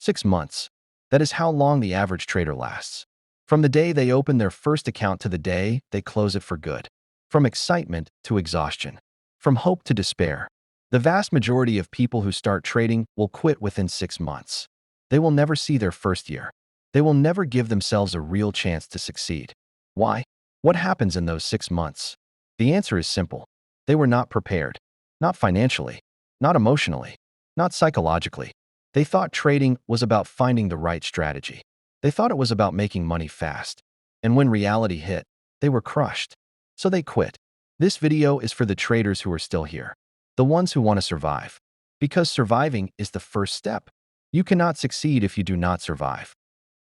6 months. That is how long the average trader lasts. From the day they open their first account to the day they close it for good. From excitement to exhaustion. From hope to despair. The vast majority of people who start trading will quit within 6 months. They will never see their first year. They will never give themselves a real chance to succeed. Why? What happens in those 6 months? The answer is simple. They were not prepared. Not financially. Not emotionally. Not psychologically. They thought trading was about finding the right strategy. They thought it was about making money fast. And when reality hit, they were crushed. So they quit. This video is for the traders who are still here. The ones who want to survive. Because surviving is the first step. You cannot succeed if you do not survive.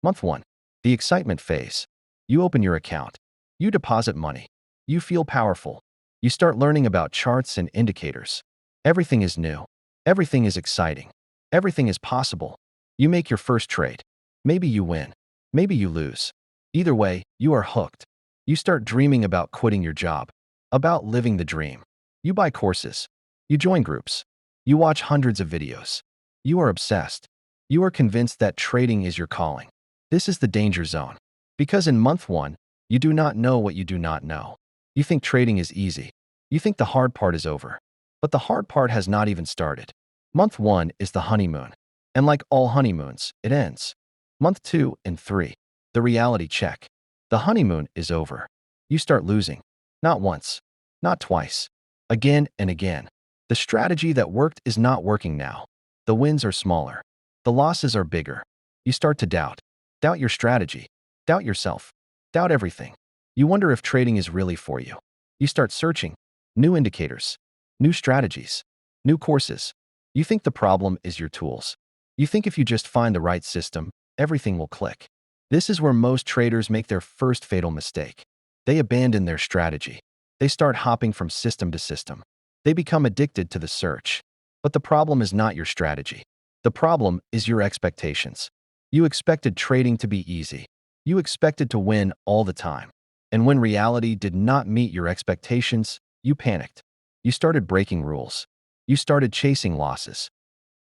Month 1. The excitement phase. You open your account. You deposit money. You feel powerful. You start learning about charts and indicators. Everything is new. Everything is exciting. Everything is possible. You make your first trade. Maybe you win. Maybe you lose. Either way, you are hooked. You start dreaming about quitting your job. About living the dream. You buy courses. You join groups. You watch hundreds of videos. You are obsessed. You are convinced that trading is your calling. This is the danger zone. Because in month 1, you do not know what you do not know. You think trading is easy. You think the hard part is over. But the hard part has not even started. Month 1 is the honeymoon. And like all honeymoons, it ends. Month 2 and 3. The reality check. The honeymoon is over. You start losing. Not once. Not twice. Again and again. The strategy that worked is not working now. The wins are smaller. The losses are bigger. You start to doubt. Doubt your strategy. Doubt yourself. Doubt everything. You wonder if trading is really for you. You start searching. New indicators. New strategies. New courses. You think the problem is your tools. You think if you just find the right system, everything will click. This is where most traders make their first fatal mistake. They abandon their strategy. They start hopping from system to system. They become addicted to the search. But the problem is not your strategy. The problem is your expectations. You expected trading to be easy. You expected to win all the time. And when reality did not meet your expectations, you panicked. You started breaking rules. You started chasing losses.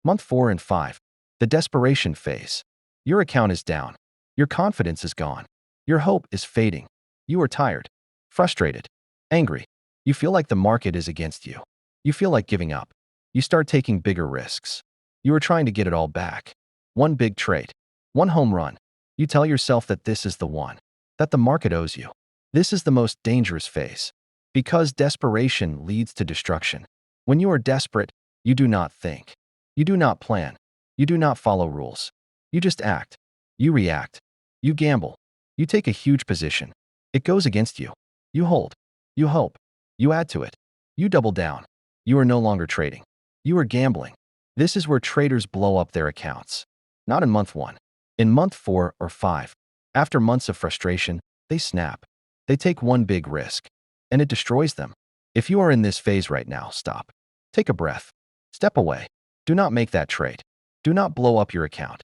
Month 4 and 5. The desperation phase. Your account is down. Your confidence is gone. Your hope is fading. You are tired, frustrated, angry. You feel like the market is against you. You feel like giving up. You start taking bigger risks. You are trying to get it all back. One big trade. One home run. You tell yourself that this is the one. That the market owes you. This is the most dangerous phase. Because desperation leads to destruction. When you are desperate, you do not think. You do not plan. You do not follow rules. You just act. You react. You gamble. You take a huge position. It goes against you. You hold. You hope. You add to it. You double down. You are no longer trading. You are gambling. This is where traders blow up their accounts. Not in month 1. In month 4 or 5. After months of frustration, they snap. They take one big risk. And it destroys them. If you are in this phase right now, stop. Take a breath. Step away. Do not make that trade. Do not blow up your account.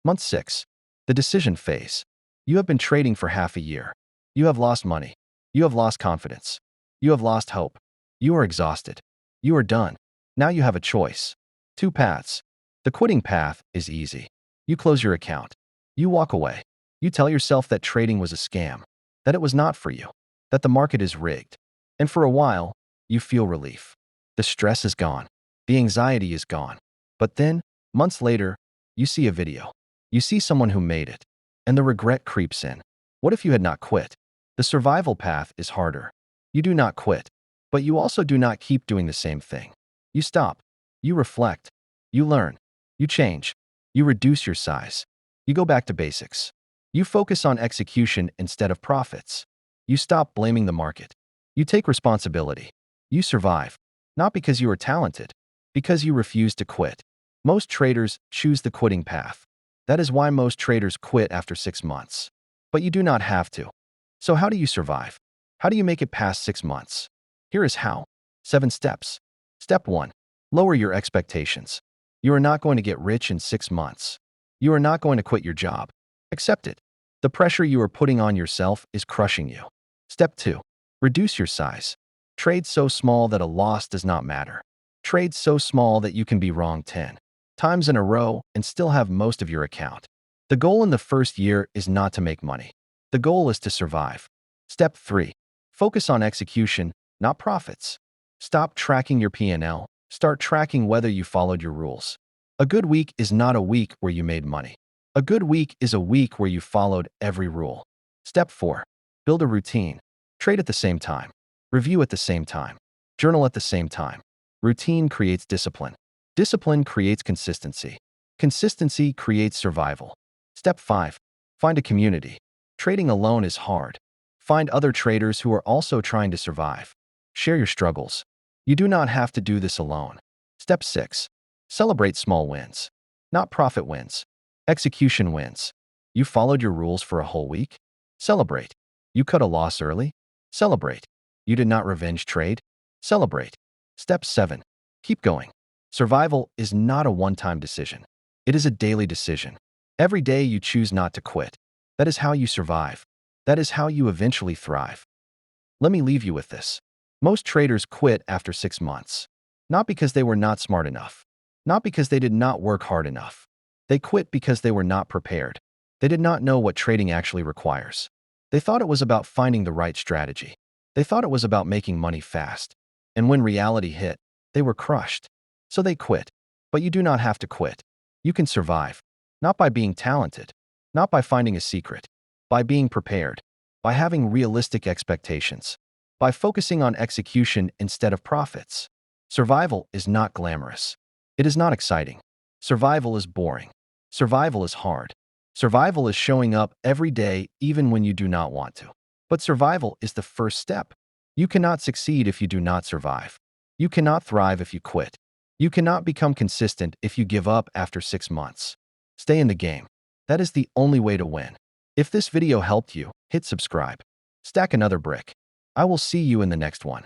Month 6. The decision phase. You have been trading for half a year. You have lost money. You have lost confidence. You have lost hope. You are exhausted. You are done. Now you have a choice. 2 paths. The quitting path is easy. You close your account. You walk away. You tell yourself that trading was a scam. That it was not for you. That the market is rigged. And for a while, you feel relief. The stress is gone. The anxiety is gone. But then, months later, you see a video. You see someone who made it. And the regret creeps in. What if you had not quit? The survival path is harder. You do not quit. But you also do not keep doing the same thing. You stop. You reflect. You learn. You change. You reduce your size. You go back to basics. You focus on execution instead of profits. You stop blaming the market. You take responsibility. You survive. Not because you are talented. Because you refuse to quit. Most traders choose the quitting path. That is why most traders quit after 6 months. But you do not have to. So how do you survive? How do you make it past 6 months? Here is how. 7 steps. Step 1. Lower your expectations. You are not going to get rich in 6 months. You are not going to quit your job. Accept it. The pressure you are putting on yourself is crushing you. Step 2. Reduce your size. Trade so small that a loss does not matter. Trade so small that you can be wrong 10 times in a row and still have most of your account. The goal in the first year is not to make money. The goal is to survive. Step 3. Focus on execution, not profits. Stop tracking your P&L. Start tracking whether you followed your rules. A good week is not a week where you made money. A good week is a week where you followed every rule. Step 4. Build a routine. Trade at the same time. Review at the same time. Journal at the same time. Routine creates discipline. Discipline creates consistency. Consistency creates survival. Step 5. Find a community. Trading alone is hard. Find other traders who are also trying to survive. Share your struggles. You do not have to do this alone. Step 6. Celebrate small wins. Not profit wins. Execution wins. You followed your rules for a whole week? Celebrate. You cut a loss early? Celebrate. You did not revenge trade? Celebrate. Step 7. Keep going. Survival is not a one-time decision. It is a daily decision. Every day you choose not to quit. That is how you survive. That is how you eventually thrive. Let me leave you with this. Most traders quit after 6 months. Not because they were not smart enough. Not because they did not work hard enough. They quit because they were not prepared. They did not know what trading actually requires. They thought it was about finding the right strategy. They thought it was about making money fast. And when reality hit, they were crushed. So they quit. But you do not have to quit. You can survive. Not by being talented. Not by finding a secret. By being prepared. By having realistic expectations. By focusing on execution instead of profits. Survival is not glamorous. It is not exciting. Survival is boring. Survival is hard. Survival is showing up every day even when you do not want to. But survival is the first step. You cannot succeed if you do not survive. You cannot thrive if you quit. You cannot become consistent if you give up after 6 months. Stay in the game. That is the only way to win. If this video helped you, hit subscribe. Stack another brick. I will see you in the next one.